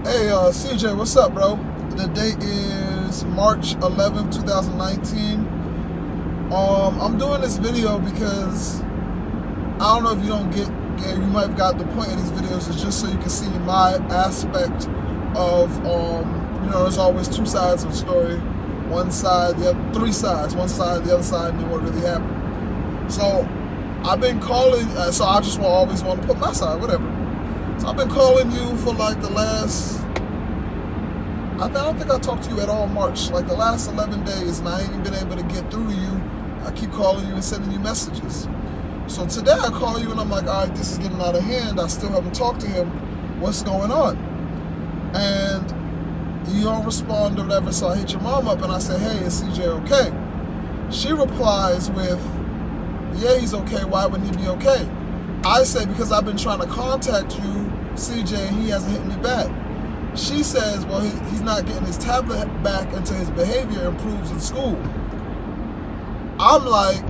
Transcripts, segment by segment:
Hey, CJ, what's up, bro? The date is March 11th, 2019. I'm doing this video because I don't know if you don't get, you might have got the point of these videos is just so you can see my aspect of, there's always two sides of the story. One side, the other, three sides, one side, the other side, and then what really happened. So I've been calling, so I just always want to put my side, whatever. So I've been calling you for like the last, I don't think I talked to you at all in March, like the last 11 days, and I ain't even been able to get through to you. I keep calling you and sending you messages. So today I call you and I'm like, all right, this is getting out of hand. I still haven't talked to him. What's going on? And you don't respond or whatever, so I hit your mom up and I say, hey, is CJ okay? She replies with, yeah, he's okay. Why wouldn't he be okay? I say, because I've been trying to contact you, CJ, and he hasn't hit me back. She says, well, he's not getting his tablet back until his behavior improves in school. I'm like,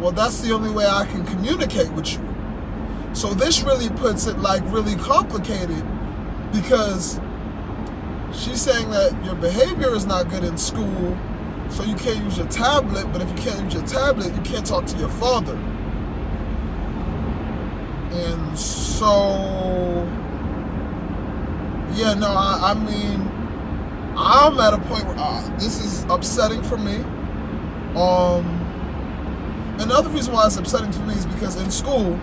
well, that's the only way I can communicate with you. So this really puts it like really complicated, because she's saying that your behavior is not good in school, so you can't use your tablet, but if you can't use your tablet, you can't talk to your father. And so, yeah, no, I mean, I'm at a point where this is upsetting for me. Another reason why it's upsetting for me is because in school,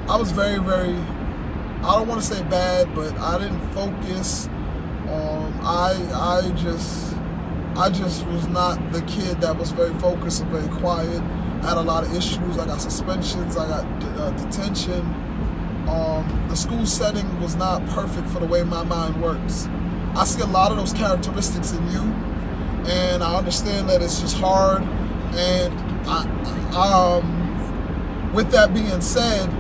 I was very, very, I don't want to say bad, but I didn't focus. I just was not the kid that was very focused and very quiet. I had a lot of issues. I got suspensions. I got detention. The school setting was not perfect for the way my mind works. I see a lot of those characteristics in you, and I understand that it's just hard. And with that being said,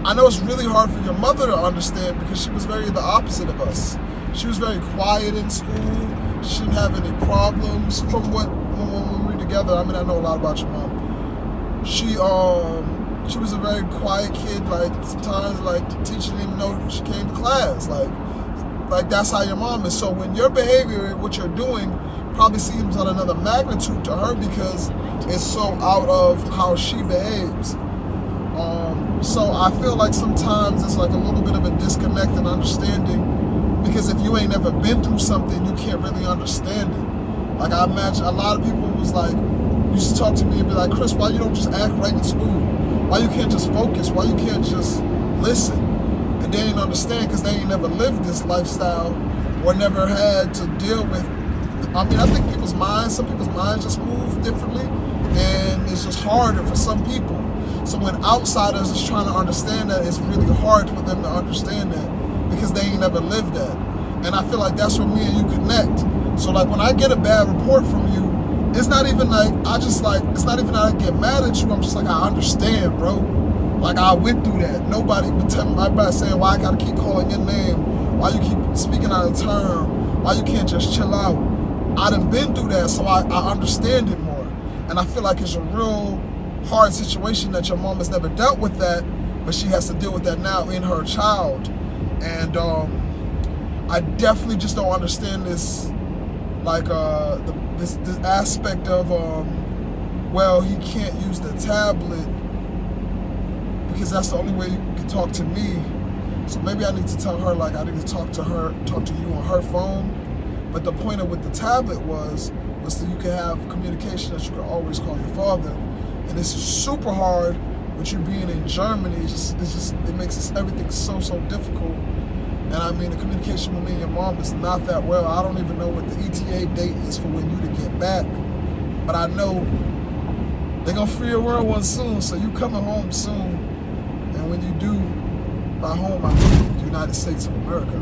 I know it's really hard for your mother to understand, because she was very the opposite of us. She was very quiet in school. She didn't have any problems from when we were together. I mean, I know a lot about your mom. She was a very quiet kid. Like sometimes, like the teacher didn't even know she came to class. Like that's how your mom is. So when your behavior, what you're doing, probably seems on another magnitude to her because it's so out of how she behaves. So I feel like sometimes it's like a little bit of a disconnect in understanding, because if you ain't never been through something, you can't really understand it. Like I imagine a lot of people was like, used to talk to me and be like, Chris, why you don't just act right in school? Why you can't just focus? Why you can't just listen? And they ain't understand because they ain't never lived this lifestyle or never had to deal with. I mean, I think some people's minds just move differently, and it's just harder for some people. So when outsiders is trying to understand that, it's really hard for them to understand that because they ain't never lived that. And I feel like that's where me and you connect. So like when I get a bad report from you, it's not even like, it's not even that I get mad at you. I'm just like, I understand, bro. Like I went through that. Nobody saying, why I gotta keep calling your name? Why you keep speaking out of turn? Why you can't just chill out? I done been through that, so I understand it more. And I feel like it's a real hard situation that your mom has never dealt with that, but she has to deal with that now in her child. And I definitely just don't understand this, like this aspect of well, he can't use the tablet because that's the only way you can talk to me. So maybe I need to tell her, like I need to talk to you on her phone. But the point of with the tablet was so you can have communication that you can always call your father. And it's super hard with you being in Germany. It makes everything so difficult. And I mean, the communication with me and your mom is not that well. I don't even know what the ETA date is for when you to get back. But I know they're gonna free your world one soon, so you coming home soon. And when you do, by home I mean the United States of America.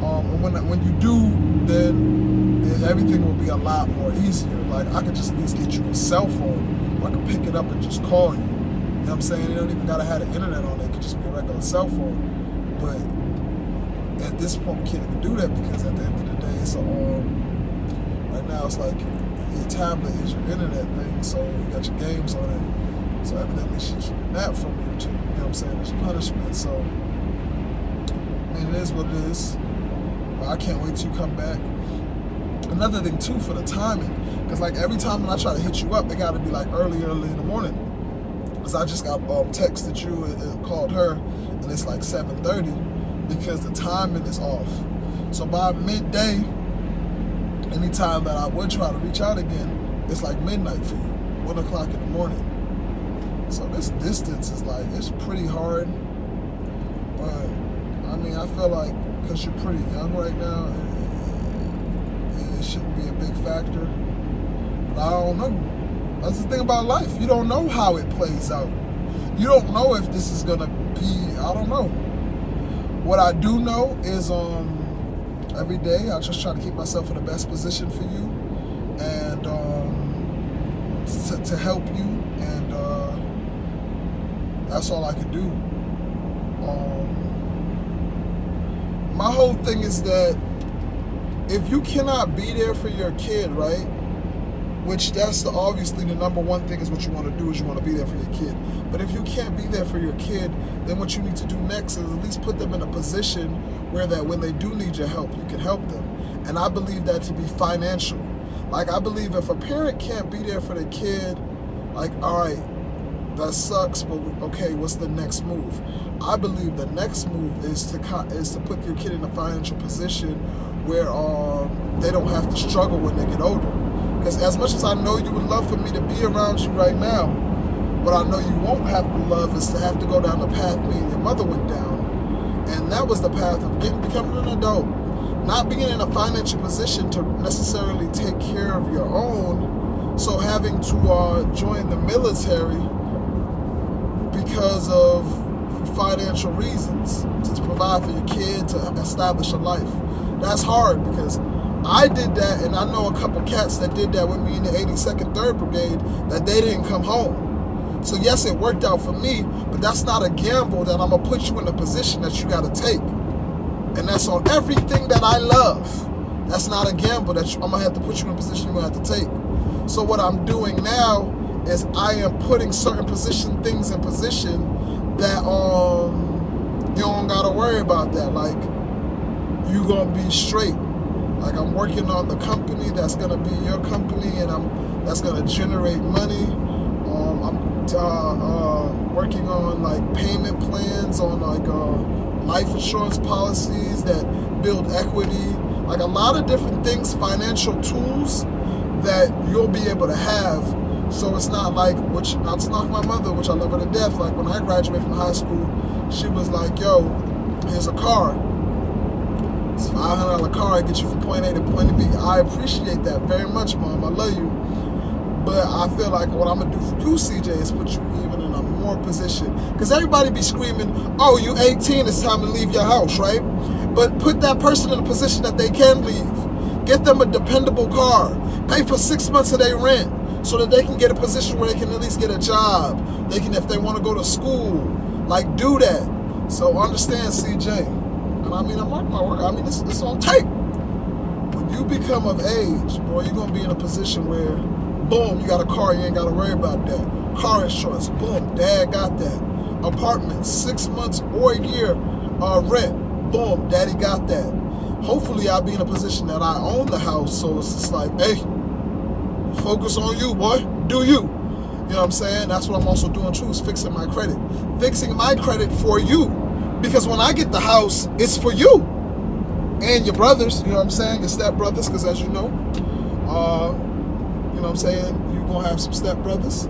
And when you do, then everything will be a lot more easier. Like I could just at least get you a cell phone, or I could pick it up and just call you. You know what I'm saying? You don't even gotta have the internet on it. It could just be a regular cell phone. But at this point, we can't even do that because at the end of the day, it's right now it's like your tablet is your internet thing, so you got your games on it. So evidently she's keeping that from you too. You know what I'm saying? It's punishment. So mean, it is what it is. But I can't wait till you come back. Another thing too for the timing, because like every time when I try to hit you up, they got to be like early in the morning. Because I just got texted you and called her, and it's like 7:30 because the timing is off. So by midday, anytime that I would try to reach out again, it's like midnight for you, 1 o'clock in the morning. So this distance is like, it's pretty hard. But I mean, I feel like because you're pretty young right now, it shouldn't be a big factor. But I don't know. That's the thing about life. You don't know how it plays out. You don't know if this is gonna be, I don't know. What I do know is every day I just try to keep myself in the best position for you and to help you, and that's all I can do. My whole thing is that if you cannot be there for your kid, right, which that's obviously the number one thing is what you want to do is you want to be there for your kid. But if you can't be there for your kid, then what you need to do next is at least put them in a position where that when they do need your help, you can help them. And I believe that to be financial. Like, I believe if a parent can't be there for their kid, like, all right, that sucks, but okay, what's the next move? I believe the next move is to put your kid in a financial position where they don't have to struggle when they get older. Because as much as I know you would love for me to be around you right now, what I know you won't have to love is to have to go down the path me and your mother went down. And that was the path of becoming an adult. Not being in a financial position to necessarily take care of your own. So having to join the military because of financial reasons, to provide for your kid, to establish a life. That's hard because I did that, and I know a couple cats that did that with me in the 82nd 3rd Brigade, that they didn't come home. So yes, it worked out for me, but that's not a gamble that I'm going to put you in a position that you got to take. And that's on everything that I love. That's not a gamble that I'm going to have to put you in a position you're going to have to take. So what I'm doing now is I am putting certain things in position that you don't got to worry about that. Like, you going to be straight. Like, I'm working on the company that's gonna be your company, and that's gonna generate money. I'm working on like payment plans on like life insurance policies that build equity. Like a lot of different things, financial tools that you'll be able to have. So it's not like, which not to knock my mother, which I love her to death. Like when I graduated from high school, she was like, "Yo, here's a car. It's a $500 car. I get you from point A to point B." I appreciate that very much, Mom. I love you. But I feel like what I'm going to do for you, CJ, is put you even in a more position. Because everybody be screaming, "Oh, you 18, it's time to leave your house," right? But put that person in a position that they can leave. Get them a dependable car. Pay for 6 months of their rent so that they can get a position where they can at least get a job. They can, if they want to go to school, like do that. So understand, CJ. And I mean, I'm marking my word. I mean, this is on tape. When you become of age, boy, you're going to be in a position where, boom, you got a car, you ain't got to worry about that. Car insurance, boom, Dad got that. Apartment, 6 months or a year rent, boom, Daddy got that. Hopefully, I'll be in a position that I own the house, so it's just like, hey, focus on you, boy. Do you. You know what I'm saying? That's what I'm also doing, too, is fixing my credit. Fixing my credit for you. Because when I get the house, it's for you and your brothers, you know what I'm saying? Your stepbrothers, because as you know what I'm saying, you're going to have some stepbrothers.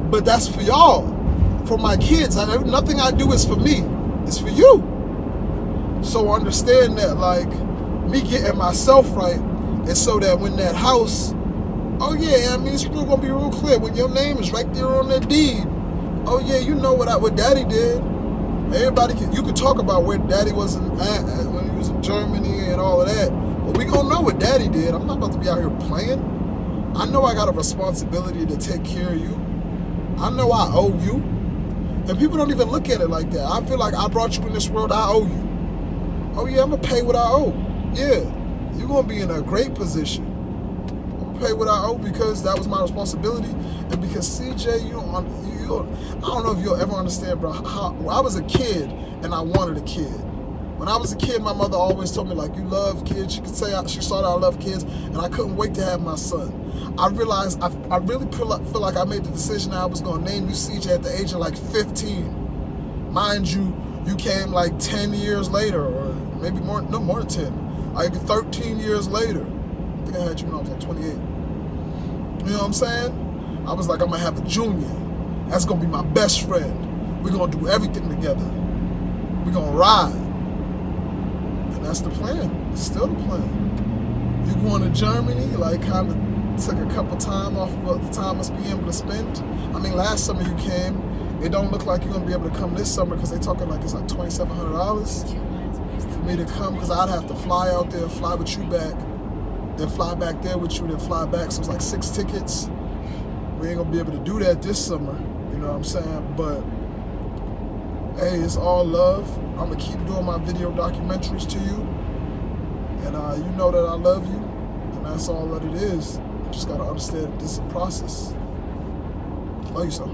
But that's for y'all, for my kids. Nothing I do is for me. It's for you. So understand that, like, me getting myself right is so that when that house, oh yeah, I mean, it's still going to be real clear. When your name is right there on that deed, oh yeah, you know what Daddy did. You could talk about where Daddy was when he was in Germany and all of that, but we gonna know what Daddy did. I'm not about to be out here playing. I know I got a responsibility to take care of you. I know I owe you, and people don't even look at it like that. I feel like I brought you in this world. I owe you. Oh yeah, I'm gonna pay what I owe. Yeah, you're gonna be in a great position. I'm gonna pay what I owe because that was my responsibility, and because CJ, I don't know if you'll ever understand, bro, how I was a kid and I wanted a kid. When I was a kid, my mother always told me, like, you love kids. She could say she saw that I love kids, and I couldn't wait to have my son. I realized I really feel like I made the decision that I was going to name you CJ at the age of like 15. Mind you, you came like 10 years later, or maybe more than 10. Like 13 years later. I think I had you when I was like 28. You know what I'm saying? I was like, I'm going to have a junior. That's going to be my best friend. We're going to do everything together. We're going to ride. And that's the plan. It's still the plan. You going to Germany, like kind of took a couple time off of the time us being able to spend. I mean, last summer you came. It don't look like you're going to be able to come this summer because they talking like it's like $2,700 for me to come, because I'd have to fly out there, fly with you back, then fly back there with you, then fly back. So it's like 6 tickets. We ain't going to be able to do that this summer. You know what I'm saying? But hey, it's all love. I'm going to keep doing my video documentaries to you. And you know that I love you. And that's all that it is. You just got to understand this is a process. Love you so.